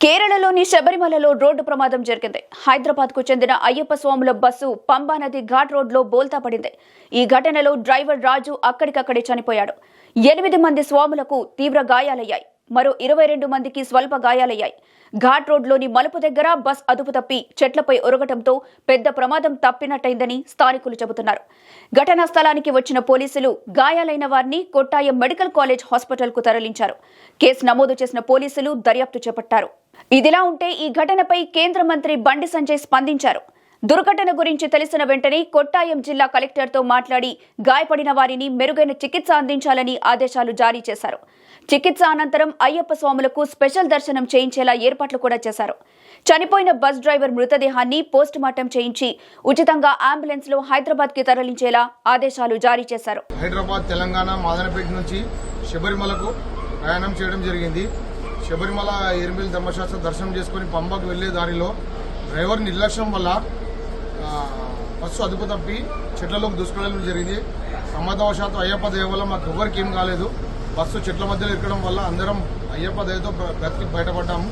కేరళలోని శబరిమలలో రోడ్డు ప్రమాదం జరిగింది. హైదరాబాద్ కు చెందిన అయ్యప్ప స్వాముల బస్సు పంబా నది ఘాట్ రోడ్లో బోల్తా పడింది. ఈ ఘటనలో డ్రైవర్ రాజు అక్కడికక్కడే చనిపోయాడు. 8 మంది స్వాములకు తీవ్ర గాయాలయ్యాయి. మరో 22 మందికి స్వల్ప గాయాలయ్యాయి. ఘాట్ రోడ్లోని మలుపు దగ్గర బస్ అదుపు తప్పి చెట్లపై ఒరగటంతో పెద్ద ప్రమాదం తప్పినట్టయిందని స్థానికులు చెబుతున్నారు. ఘటనా స్థలానికి వచ్చిన పోలీసులు గాయాలైన వారిని కొట్టాయం మెడికల్ కాలేజ్ హాస్పిటల్కు తరలించారు. కేసు నమోదు చేసిన పోలీసులు దర్యాప్తు చేపట్టారు. ఇదిలా ఉంటే ఈ ఘటనపై కేంద్ర మంత్రి బండి సంజయ్ స్పందించారు. దుర్ఘటన గురించి తెలిసిన వెంటనే కొట్టాయం జిల్లా కలెక్టర్తో మాట్లాడి గాయపడిన వారిని మెరుగైన చికిత్స అందించాలని ఆదేశాలు జారీ చేశారు. చికిత్స అనంతరం అయ్యప్ప స్వాములకు స్పెషల్ దర్శనం చేయించేలా ఏర్పాట్లు కూడా చేశారు. చనిపోయిన బస్ డ్రైవర్ మృతదేహాన్ని పోస్టుమార్టం చేయించి ఉచితంగా అంబులెన్స్ లో హైదరాబాద్ కి తరలించేలా ఆదేశాలు జారీ చేశారు. హైదరాబాద్ తెలంగాణ మాదనపేట నుంచి శబరిమలకు ప్రయాణం చేయడం జరిగింది. శబరిమల ఎర్మిల్ ధర్మశాస్త్ర దర్శనం చేసుకుని పంబాకు వెళ్లే దారిలో డ్రైవర్ నిర్లక్ష్యం వల్ల బస్సు అదుపు తప్పి చెట్లలోకి దూసుకెళ్లడం జరిగింది. ప్రమాదవశాత్తు అయ్యప్ప దయ వల్ల మాకు ఎవరికి ఏం కాలేదు. బస్సు చెట్ల మధ్యలో ఎక్కడం వల్ల అందరం అయ్యప్ప దయతో బ్రతికి బయటపడ్డాము.